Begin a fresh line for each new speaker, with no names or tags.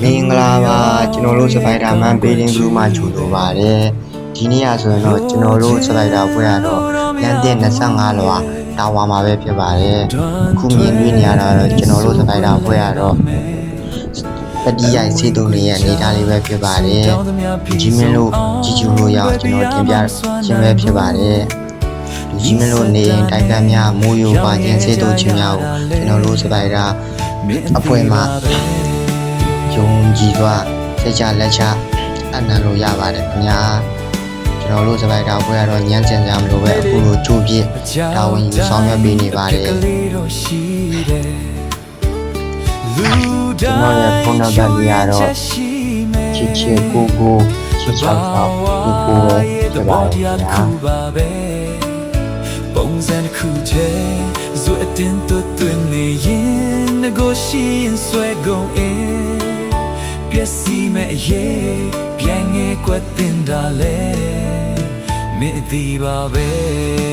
မင်္ဂလာပါကျွန်တော်တို့စပိုက်ဒါမန်ဘေးဒင်းဘလူးမှာဂျူလိုပါတယ်ဒီနေ့ရဆိုရင်တော့ကျွန်တော်တို့စပိုက်ဒါပွဲရတော့လမ်းတင်25လွာတာဝါမှာပဲဖြစ်ပါတယ်အခုမြင်တွေ့နေရတာတော့ကျွန်တော်တို့စပိုက်ဒါပွဲရတော့ပတိရိုက်စေတုံးရဲ့အနေထားလေးပဲဖြစ်ပါတယ်ဂျီမင်းလို့ជីဂျူလို့ရအောင်ကျွန်တော်တင်ပြခြင်းပဲဖြစ်ပါတယ်ဂျီမင်းလို့နေရင်တိုက်ကများမိုးရိုးပါခြင်းစေတုံးခြင်းများကိုကျွန်တော်တို့စပိုက်ဒါအပွဲမှာယုံကြည်စွာစိတ်ချလက်ချအနံ့လို့ရပါတယ်ခင်ဗျာကျွန်တော်တို့စပိုက်တာဘွဲရတော့ညံ့စင်ကြမလို့ပဲအခုလိုကြိုးပြတာဝန်ယူဆောင်ရွက်ပေးနေပါတယ်ကျွန်တော်ရဲ့ဖုန်းနံပါတ်လေးရတော့ချစ်ချစ်ကိုကိုချစ်ချောက်ချောက်ကိုကိုပဲဖြစ်ပါတယ်ခင်ဗျာ
ပုံစံခုချဲဇွတ်တင်တွင်နေရင်ငကိုရှိရင်ဆွဲကုန်အင်းပျက်စီးမဲ့ရဲ့ပြန်ငယ်ကွက်တင်တာလေမင်းဒီပါပဲ